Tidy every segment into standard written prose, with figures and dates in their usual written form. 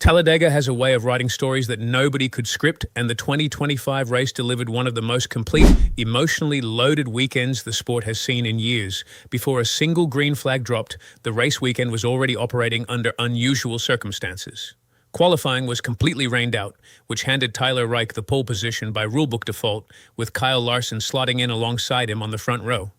Talladega has a way of writing stories that nobody could script, and the 2025 race delivered one of the most complete, emotionally loaded weekends the sport has seen in years. Before a single green flag dropped, the race weekend was already operating under unusual circumstances. Qualifying was completely rained out, which handed Tyler Reich the pole position by rulebook default, with Kyle Larson slotting in alongside him on the front row.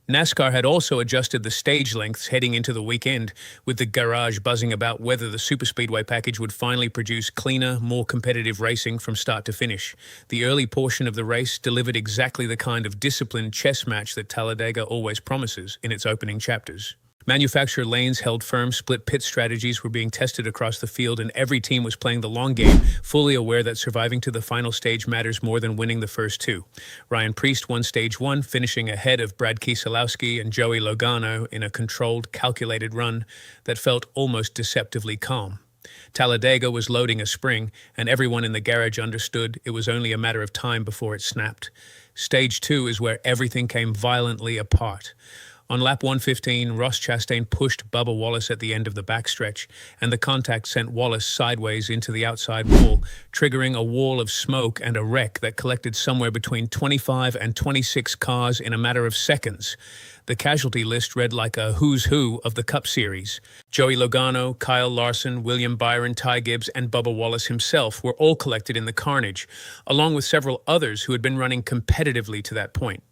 NASCAR had also adjusted the stage lengths heading into the weekend, with the garage buzzing about whether the superspeedway package would finally produce cleaner, more competitive racing from start to finish. The early portion of the race delivered exactly the kind of disciplined chess match that Talladega always promises in its opening chapters. Manufacturer lanes held firm, split pit strategies were being tested across the field, and every team was playing the long game, fully aware that surviving to the final stage matters more than winning the first two. Ryan Preece won Stage 1, finishing ahead of Brad Keselowski and Joey Logano in a controlled, calculated run that felt almost deceptively calm. Talladega was loading a spring, and everyone in the garage understood it was only a matter of time before it snapped. Stage 2 is where everything came violently apart. On lap 115, Ross Chastain pushed Bubba Wallace at the end of the backstretch, and the contact sent Wallace sideways into the outside wall, triggering a wall of smoke and a wreck that collected somewhere between 25 and 26 cars in a matter of seconds. The casualty list read like a who's who of the Cup Series. Joey Logano, Kyle Larson, William Byron, Ty Gibbs, and Bubba Wallace himself were all collected in the carnage, along with several others who had been running competitively to that point.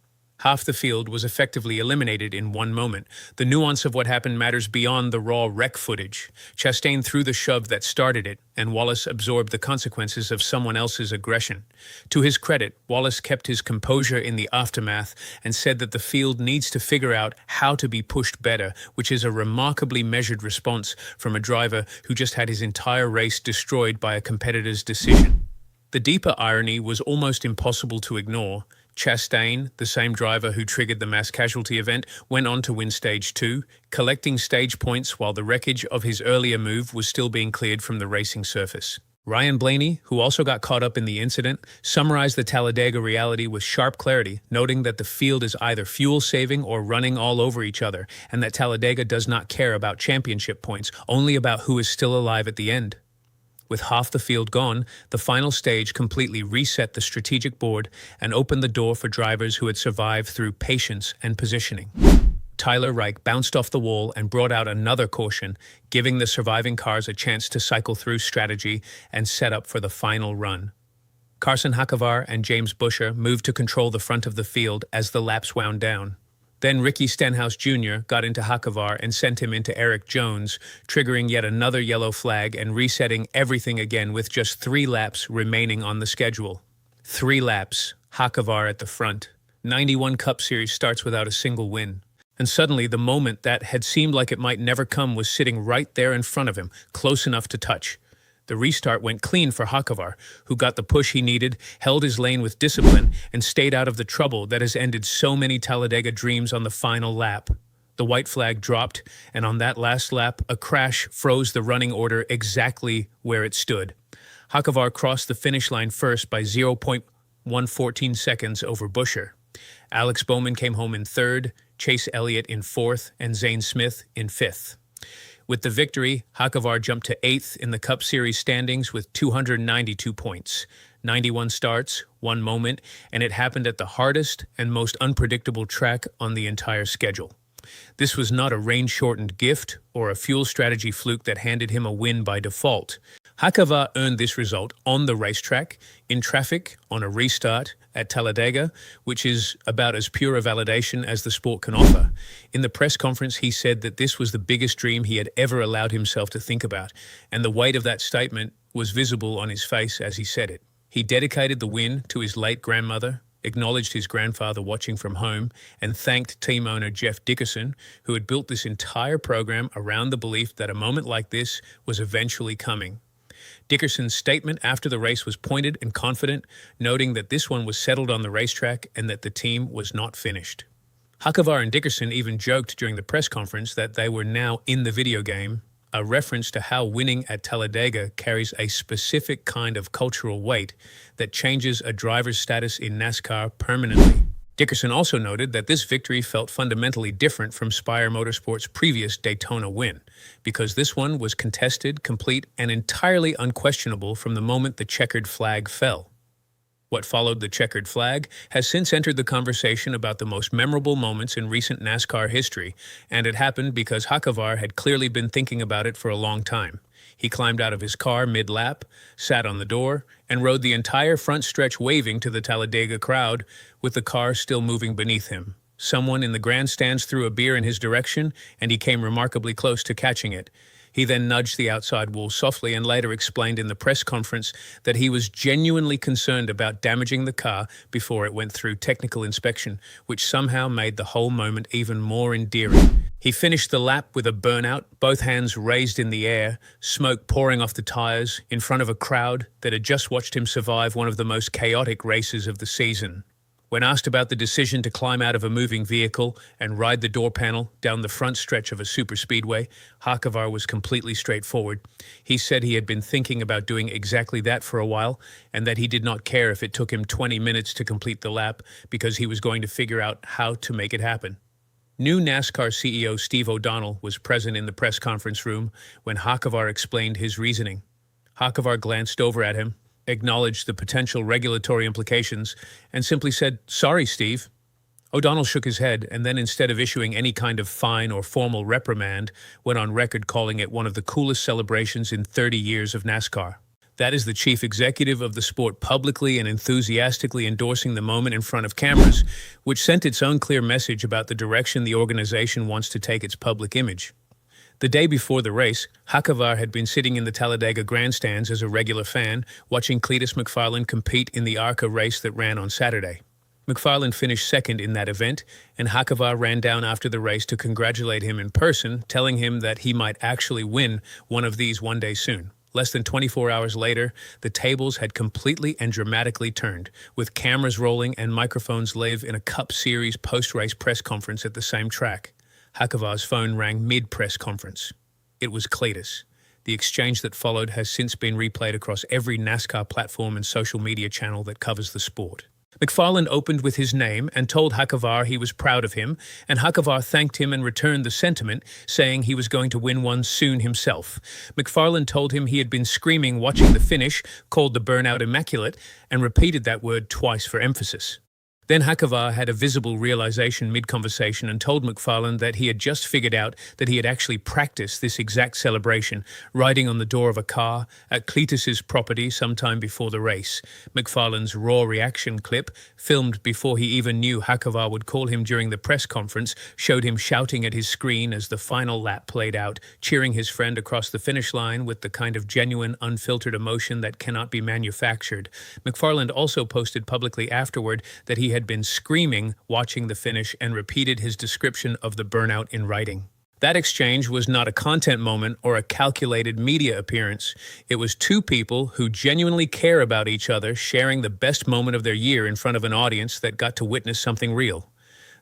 Half the field was effectively eliminated in one moment. The nuance of what happened matters beyond the raw wreck footage. Chastain threw the shove that started it, and Wallace absorbed the consequences of someone else's aggression. To his credit, Wallace kept his composure in the aftermath and said that the field needs to figure out how to be pushed better, which is a remarkably measured response from a driver who just had his entire race destroyed by a competitor's decision. The deeper irony was almost impossible to ignore. Chastain, the same driver who triggered the mass casualty event, went on to win Stage 2, collecting stage points while the wreckage of his earlier move was still being cleared from the racing surface. Ryan Blaney, who also got caught up in the incident, summarized the Talladega reality with sharp clarity, noting that the field is either fuel-saving or running all over each other, and that Talladega does not care about championship points, only about who is still alive at the end. With half the field gone, the final stage completely reset the strategic board and opened the door for drivers who had survived through patience and positioning. Tyler Reich bounced off the wall and brought out another caution, giving the surviving cars a chance to cycle through strategy and set up for the final run. Carson Hocevar and James Buescher moved to control the front of the field as the laps wound down. Then Ricky Stenhouse Jr. got into Hocevar and sent him into Eric Jones, triggering yet another yellow flag and resetting everything again with just 3 laps remaining on the schedule. 3 laps, Hocevar at the front. 91 Cup Series starts without a single win. And suddenly the moment that had seemed like it might never come was sitting right there in front of him, close enough to touch. The restart went clean for Hocevar, who got the push he needed, held his lane with discipline, and stayed out of the trouble that has ended so many Talladega dreams on the final lap. The white flag dropped, and on that last lap, a crash froze the running order exactly where it stood. Hocevar crossed the finish line first by 0.114 seconds over Buescher. Alex Bowman came home in 3rd, Chase Elliott in 4th, and Zane Smith in 5th. With the victory, Hocevar jumped to 8th in the Cup Series standings with 292 points, 91 starts, 1 moment, and it happened at the hardest and most unpredictable track on the entire schedule. This was not a rain-shortened gift or a fuel strategy fluke that handed him a win by default. Hocevar earned this result on the racetrack, in traffic, on a restart, at Talladega, which is about as pure a validation as the sport can offer. In the press conference, he said that this was the biggest dream he had ever allowed himself to think about, and the weight of that statement was visible on his face as he said it. He dedicated the win to his late grandmother, acknowledged his grandfather watching from home, and thanked team owner Jeff Dickerson, who had built this entire program around the belief that a moment like this was eventually coming. Dickerson's statement after the race was pointed and confident, noting that this one was settled on the racetrack and that the team was not finished. Hocevar and Dickerson even joked during the press conference that they were now in the video game, a reference to how winning at Talladega carries a specific kind of cultural weight that changes a driver's status in NASCAR permanently. Dickerson also noted that this victory felt fundamentally different from Spire Motorsport's previous Daytona win. because this one was contested, complete, and entirely unquestionable from the moment the checkered flag fell. What followed the checkered flag has since entered the conversation about the most memorable moments in recent NASCAR history, and it happened because Hocevar had clearly been thinking about it for a long time. He climbed out of his car mid-lap, sat on the door, and rode the entire front stretch waving to the Talladega crowd, with the car still moving beneath him. Someone in the grandstands threw a beer in his direction, and he came remarkably close to catching it. He then nudged the outside wall softly and later explained in the press conference that he was genuinely concerned about damaging the car before it went through technical inspection, which somehow made the whole moment even more endearing. He finished the lap with a burnout, both hands raised in the air, smoke pouring off the tires, in front of a crowd that had just watched him survive one of the most chaotic races of the season. When asked about the decision to climb out of a moving vehicle and ride the door panel down the front stretch of a superspeedway, Hocevar was completely straightforward. He said he had been thinking about doing exactly that for a while, and that he did not care if it took him 20 minutes to complete the lap because he was going to figure out how to make it happen. New NASCAR CEO Steve O'Donnell was present in the press conference room when Hocevar explained his reasoning. Hocevar glanced over at him, acknowledged the potential regulatory implications, and simply said, "Sorry, Steve." O'Donnell shook his head and then, instead of issuing any kind of fine or formal reprimand, went on record calling it one of the coolest celebrations in 30 years of NASCAR. That is the chief executive of the sport publicly and enthusiastically endorsing the moment in front of cameras, which sent its own clear message about the direction the organization wants to take its public image. The day before the race, Hocevar had been sitting in the Talladega grandstands as a regular fan, watching Cleetus McFarland compete in the ARCA race that ran on Saturday. McFarland finished second in that event, and Hocevar ran down after the race to congratulate him in person, telling him that he might actually win one of these one day soon. Less than 24 hours later, the tables had completely and dramatically turned, with cameras rolling and microphones live in a Cup Series post-race press conference at the same track. Hocevar's phone rang mid-press conference. It was Cleetus. The exchange that followed has since been replayed across every NASCAR platform and social media channel that covers the sport. McFarland opened with his name and told Hocevar he was proud of him, and Hocevar thanked him and returned the sentiment, saying he was going to win one soon himself. McFarland told him he had been screaming watching the finish, called the burnout immaculate, and repeated that word twice for emphasis. Then Hocevar had a visible realization mid-conversation and told McFarland that he had just figured out that he had actually practiced this exact celebration, riding on the door of a car at Cleetus's property sometime before the race. McFarland's raw reaction clip, filmed before he even knew Hocevar would call him during the press conference, showed him shouting at his screen as the final lap played out, cheering his friend across the finish line with the kind of genuine, unfiltered emotion that cannot be manufactured. McFarland also posted publicly afterward that he had been screaming watching the finish and repeated his description of the burnout in writing. That exchange was not a content moment or a calculated media appearance. It was two people who genuinely care about each other sharing the best moment of their year in front of an audience that got to witness something real.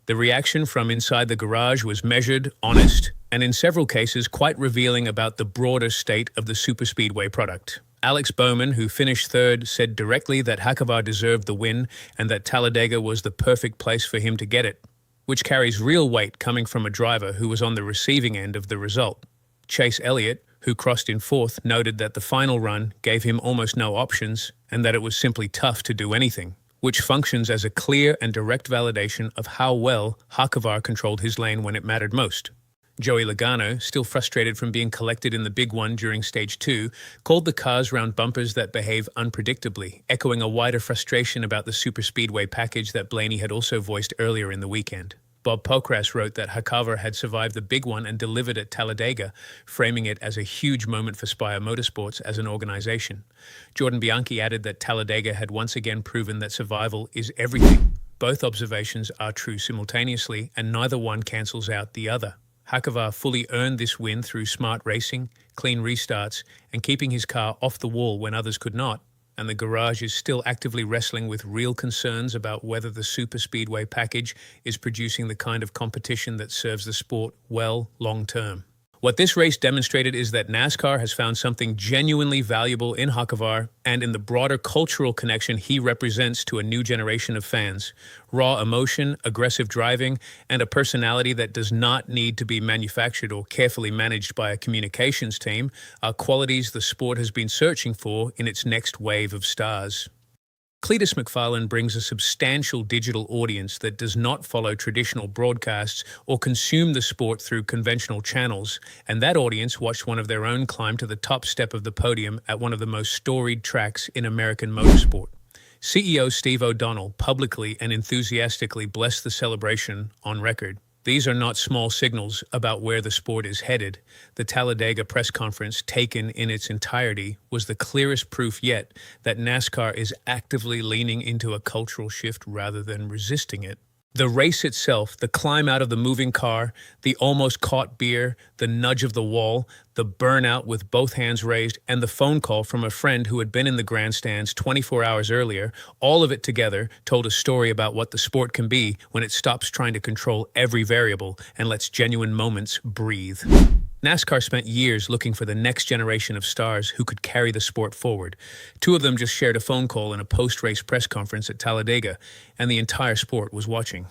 The reaction from inside the garage was measured, honest, and in several cases quite revealing about the broader state of the superspeedway product. Alex Bowman, who finished third, said directly that Hocevar deserved the win and that Talladega was the perfect place for him to get it, which carries real weight coming from a driver who was on the receiving end of the result. Chase Elliott, who crossed in fourth, noted that the final run gave him almost no options and that it was simply tough to do anything, which functions as a clear and direct validation of how well Hocevar controlled his lane when it mattered most. Joey Logano, still frustrated from being collected in the big one during Stage 2, called the cars round bumpers that behave unpredictably, echoing a wider frustration about the superspeedway package that Blaney had also voiced earlier in the weekend. Bob Pockrass wrote that Hocevar had survived the big one and delivered at Talladega, framing it as a huge moment for Spire Motorsports as an organization. Jordan Bianchi added that Talladega had once again proven that survival is everything. Both observations are true simultaneously, and neither one cancels out the other. Hocevar fully earned this win through smart racing, clean restarts, and keeping his car off the wall when others could not, and the garage is still actively wrestling with real concerns about whether the superspeedway package is producing the kind of competition that serves the sport well long-term. What this race demonstrated is that NASCAR has found something genuinely valuable in Hocevar and in the broader cultural connection he represents to a new generation of fans. Raw emotion, aggressive driving, and a personality that does not need to be manufactured or carefully managed by a communications team are qualities the sport has been searching for in its next wave of stars. Cleetus McFarland brings a substantial digital audience that does not follow traditional broadcasts or consume the sport through conventional channels, and that audience watched one of their own climb to the top step of the podium at one of the most storied tracks in American motorsport. CEO Steve O'Donnell publicly and enthusiastically blessed the celebration on record. These are not small signals about where the sport is headed. The Talladega press conference, taken in its entirety, was the clearest proof yet that NASCAR is actively leaning into a cultural shift rather than resisting it. The race itself, the climb out of the moving car, the almost caught beer, the nudge of the wall, the burnout with both hands raised, and the phone call from a friend who had been in the grandstands 24 hours earlier, all of it together told a story about what the sport can be when it stops trying to control every variable and lets genuine moments breathe. NASCAR spent years looking for the next generation of stars who could carry the sport forward. Two of them just shared a phone call in a post-race press conference at Talladega, and the entire sport was watching.